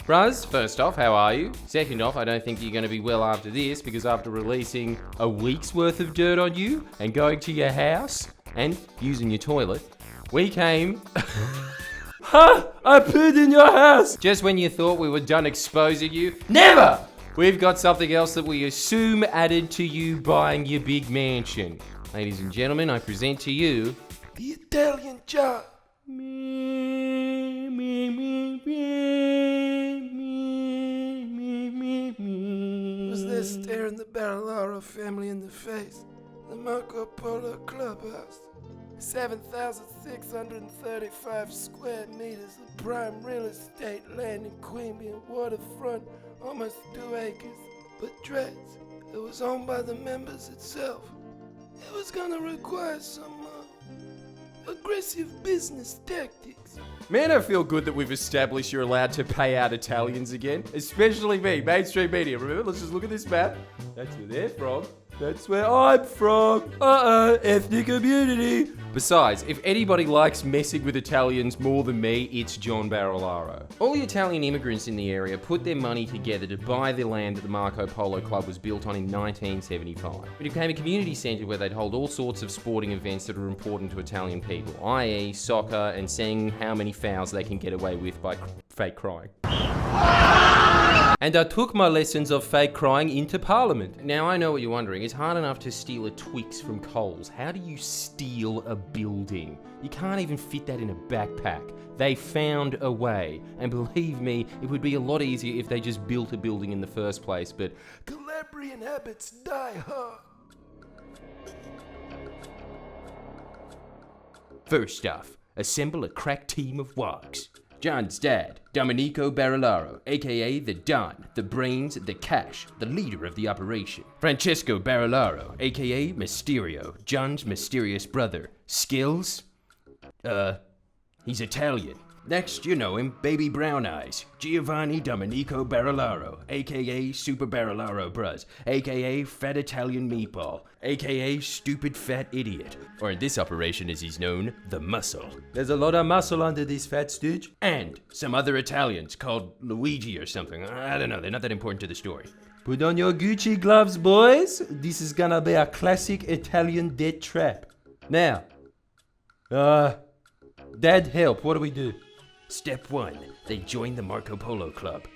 Bruz, first off, how are you? Second off, I don't think you're going to be well after this, because after releasing a week's worth of dirt on you and going to your house and using your toilet, we came... Ha! I pooed in your house! Just when you thought we were done exposing you, never! We've got something else that we assume added to you buying your big mansion. Ladies and gentlemen, I present to you... the Italian job. Was there staring the Barilaro family in the face? The Marco Polo clubhouse. 7,635 square meters of prime real estate land in Queanbeyan waterfront, almost 2 acres. But dreads, it was owned by the members itself. It was gonna require some aggressive business tactics. Man, I feel good that we've established you're allowed to pay out Italians again. Especially me, mainstream media. Remember, let's just look at this map. That's where they're from. That's where I'm from. Ethnic community. Besides, if anybody likes messing with Italians more than me, it's John Barilaro. All the Italian immigrants in the area put their money together to buy the land that the Marco Polo Club was built on in 1975. It became a community centre where they'd hold all sorts of sporting events that are important to Italian people, i.e. soccer and seeing how many fouls they can get away with by fake crying. And I took my lessons of fake crying into Parliament. Now I know what you're wondering, it's hard enough to steal a Twix from Coles. How do you steal a building? You can't even fit that in a backpack. They found a way. And believe me, it would be a lot easier if they just built a building in the first place, but Calabrian habits die hard. first off, assemble a crack team of wogs. John's dad, Domenico Barilaro, aka the Don, the brains, the cash, the leader of the operation. Francesco Barilaro, aka Mysterio, John's mysterious brother. Skills? He's Italian. Next, you know him, Baby Brown Eyes, Giovanni Domenico Barilaro, aka Super Barilaro Bruz, aka Fat Italian Meatball, aka Stupid Fat Idiot, or in this operation as he's known, the Muscle. There's a lot of muscle under this fat stooge. And some other Italians called Luigi or something. I don't know, they're not that important to the story. Put on your Gucci gloves, boys. This is gonna be a classic Italian death trap. Now, Dad, help, what do we do? Step 1, they join the Marco Polo Club.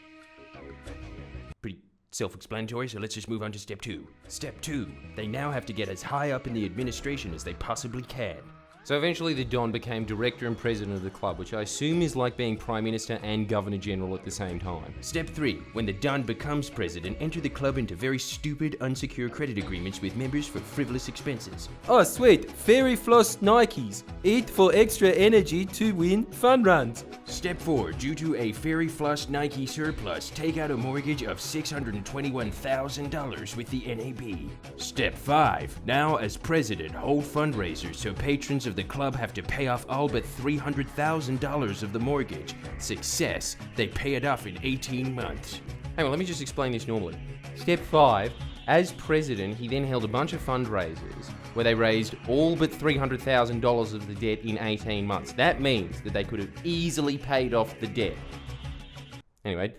Pretty self-explanatory, so let's just move on to step 2. Step 2, they now have to get as high up in the administration as they possibly can. So eventually the Don became director and president of the club, which I assume is like being prime minister and governor general at the same time. Step 3, when the Don becomes president, enter the club into very stupid, unsecured credit agreements with members for frivolous expenses. Oh sweet, fairy floss Nikes. Eat for extra energy to win fun runs. Step 4, due to a fairy floss Nike surplus, take out a mortgage of $621,000 with the NAB. Step 5, now as president, hold fundraisers so patrons of the club have to pay off all but $300,000 of the mortgage. Success, they pay it off in 18 months. Hang on, let me just explain this normally. Step 5, as president, he then held a bunch of fundraisers where they raised all but $300,000 of the debt in 18 months. That means that they could have easily paid off the debt. Anyway,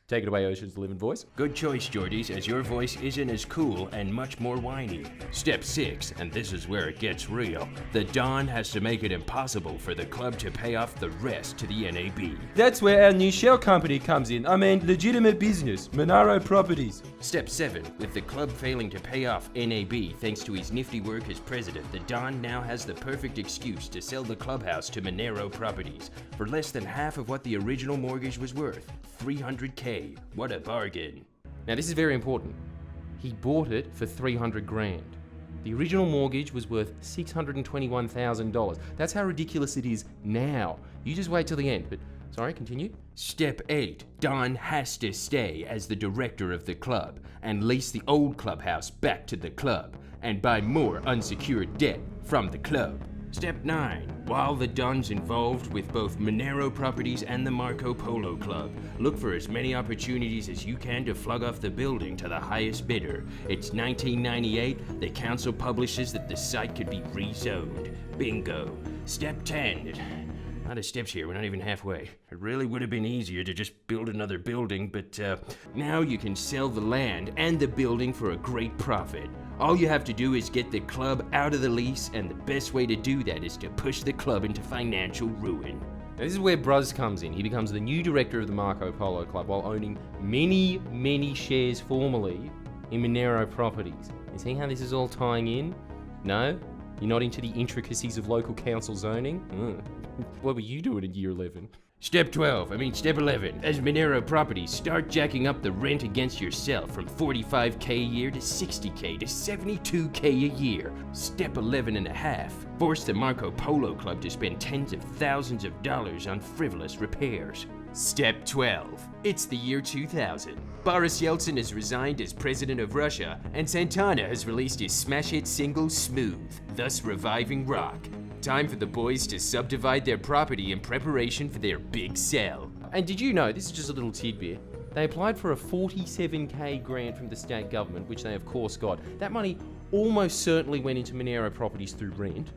take it away, Ocean's 11 voice. Good choice, Geordies, as your voice isn't as cool and much more whiny. Step 6, and this is where it gets real. The Don has to make it impossible for the club to pay off the rest to the NAB. That's where our new shell company comes in. I mean, legitimate business, Monaro Properties. Step 7, with the club failing to pay off NAB thanks to his nifty work as president, the Don now has the perfect excuse to sell the clubhouse to Monaro Properties for less than half of what the original mortgage was worth, $300K. What a bargain. Now this is very important. He bought it for $300,000. The original mortgage was worth $621,000. That's how ridiculous it is now. You just wait till the end, but sorry, continue. Step 8, Don has to stay as the director of the club and lease the old clubhouse back to the club and buy more unsecured debt from the club. Step 9. While the Don's involved with both Monaro Properties and the Marco Polo Club, look for as many opportunities as you can to flog off the building to the highest bidder. It's 1998, the council publishes that the site could be rezoned. Bingo. Step 10. A lot of steps here, we're not even halfway. It really would have been easier to just build another building, but now you can sell the land and the building for a great profit. All you have to do is get the club out of the lease, and the best way to do that is to push the club into financial ruin. Now, this is where Bruz comes in. He becomes the new director of the Marco Polo Club while owning many, many shares formerly in Monaro properties. You see how this is all tying in? No? You're not into the intricacies of local council zoning? What were you doing in year 11? Step 11. As Monaro properties, start jacking up the rent against yourself from $45K a year to $60K to $72K a year. Step 11.5. Force the Marco Polo Club to spend tens of thousands of dollars on frivolous repairs. Step 12. It's the year 2000. Boris Yeltsin has resigned as president of Russia, and Santana has released his smash hit single Smooth, thus reviving rock. Time for the boys to subdivide their property in preparation for their big sell. And did you know, this is just a little tidbit, they applied for a $47K grant from the state government, which they of course got. That money almost certainly went into Monaro properties through rent.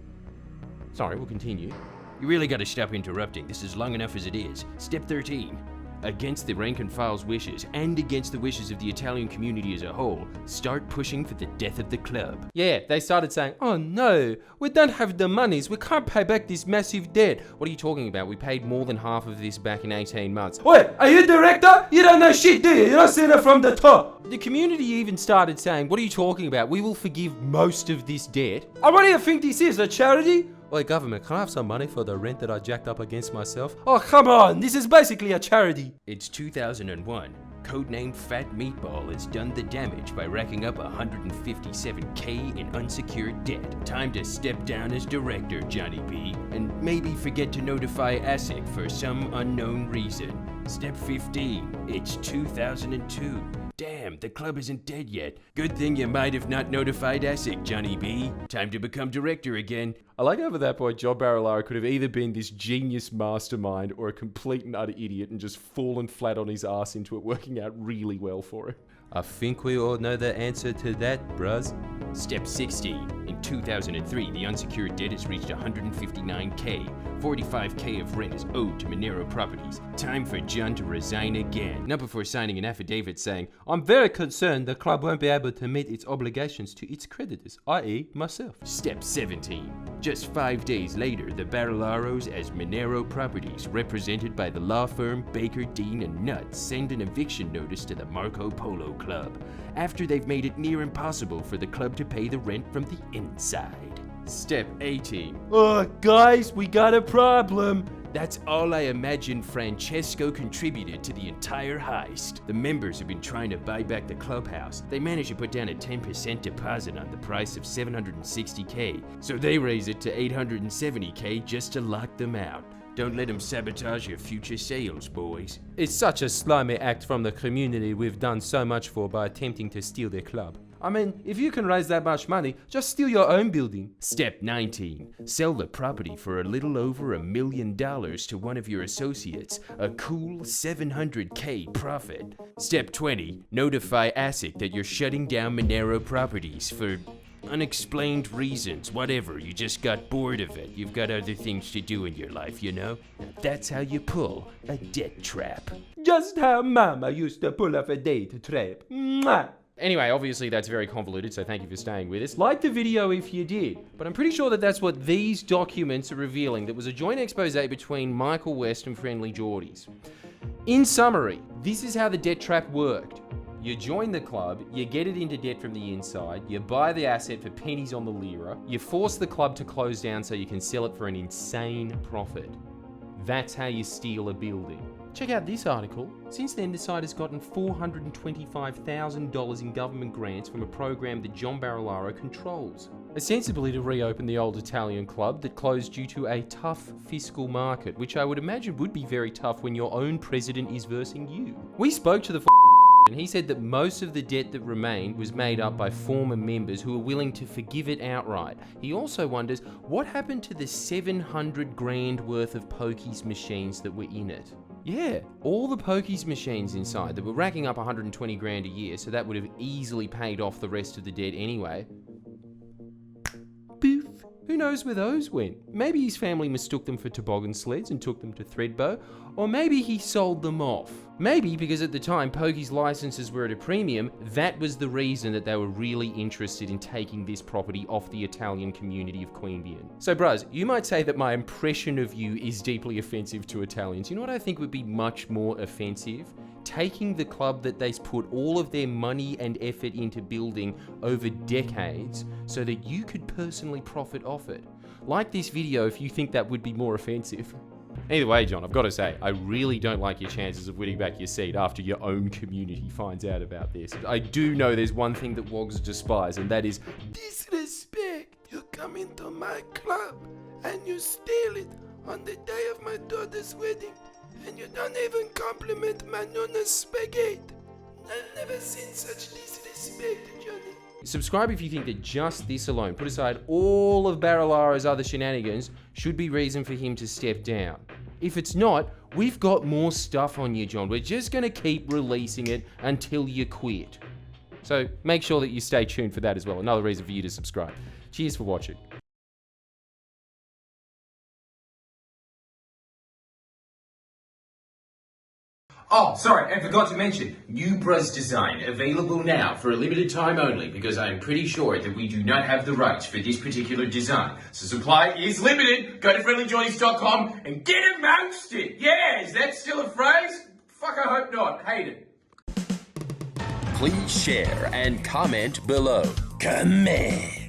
Sorry, we'll continue. You really gotta stop interrupting. This is long enough as it is. Step 13. Against the rank and file's wishes, and against the wishes of the Italian community as a whole, start pushing for the death of the club. Yeah, they started saying, oh no, we don't have the monies, we can't pay back this massive debt. What are you talking about? We paid more than half of this back in 18 months. Wait, are you director? You don't know shit, do you? You're not seeing it from the top. The community even started saying, what are you talking about? We will forgive most of this debt. And what do you think this is, a charity? Oi, government, can I have some money for the rent that I jacked up against myself? Oh, come on, this is basically a charity. It's 2001. Codenamed Fat Meatball has done the damage by racking up $157K in unsecured debt. Time to step down as director, Johnny B, and maybe forget to notify ASIC for some unknown reason. Step 15. It's 2002. Damn, the club isn't dead yet. Good thing you might have not notified ASIC, Johnny B. Time to become director again. I like how at that point, John Barilaro could have either been this genius mastermind or a complete and utter idiot and just fallen flat on his ass into it, working out really well for him. I think we all know the answer to that, Bruz. Step 16. In 2003, the unsecured debt has reached $159K. 45K of rent is owed to Monaro properties. Time for John to resign again. Not before signing an affidavit saying, I'm very concerned the club won't be able to meet its obligations to its creditors, i.e. myself. Step 17. Just 5 days later, the Barilaros as Monaro properties, represented by the law firm Baker, Dean & Nutt, send an eviction notice to the Marco Polo Club, after they've made it near impossible for the club to pay the rent from the inside. Step 18. Oh, guys, we got a problem. That's all I imagine Francesco contributed to the entire heist. The members have been trying to buy back the clubhouse. They managed to put down a 10% deposit on the price of $760K, so they raise it to $870K just to lock them out. Don't let them sabotage your future sales, boys. It's such a slimy act from the community we've done so much for by attempting to steal their club. I mean, if you can raise that much money, just steal your own building. Step 19. Sell the property for a little over $1 million to one of your associates. A cool $700K profit. Step 20. Notify ASIC that you're shutting down Monaro properties for unexplained reasons, whatever. You just got bored of it. You've got other things to do in your life, you know? That's how you pull a debt trap. Just how Mama used to pull off a debt trap. Mwah! Anyway, obviously that's very convoluted, so thank you for staying with us. Like the video if you did. But I'm pretty sure that that's what these documents are revealing. That was a joint expose between Michael West and Friendly Geordies. In summary, this is how the debt trap worked. You join the club, you get it into debt from the inside, you buy the asset for pennies on the lira, you force the club to close down so you can sell it for an insane profit. That's how you steal a building. Check out this article. Since then, the site has gotten $425,000 in government grants from a program that John Barilaro controls, ostensibly to reopen the old Italian club that closed due to a tough fiscal market, which I would imagine would be very tough when your own president is versing you. We spoke to the and he said that most of the debt that remained was made up by former members who were willing to forgive it outright. He also wonders what happened to the $700,000 worth of pokies machines that were in it. Yeah, all the pokies machines inside that were racking up $120,000 a year, so that would have easily paid off the rest of the debt anyway. Poof, Who knows where those went? Maybe his family mistook them for toboggan sleds and took them to Threadbow, or maybe he sold them off. Maybe because at the time Pokey's licenses were at a premium, that was the reason that they were really interested in taking this property off the Italian community of Queanbeyan. So Bruz, you might say that my impression of you is deeply offensive to Italians. You know what I think would be much more offensive? Taking the club that they've put all of their money and effort into building over decades so that you could personally profit off it. Like this video if you think that would be more offensive. Either way, John, I've got to say, I really don't like your chances of winning back your seat after your own community finds out about this. I do know there's one thing that wogs despise, and that is disrespect. You come into my club and you steal it on the day of my daughter's wedding, and you don't even compliment my nonna's spaghetti. I've never seen such disrespect, Johnny. Subscribe if you think that just this alone, put aside all of Barilaro's other shenanigans, should be reason for him to step down. If it's not, we've got more stuff on you, John. We're just going to keep releasing it until you quit. So make sure that you stay tuned for that as well. Another reason for you to subscribe. Cheers for watching. Oh, sorry, I forgot to mention, new Bruz design available now for a limited time only because I'm pretty sure that we do not have the rights for this particular design. So supply is limited. Go to friendlyjoys.com and get amongst it. Yeah, is that still a phrase? Fuck, I hope not. Hate it. Please share and comment below. Comment.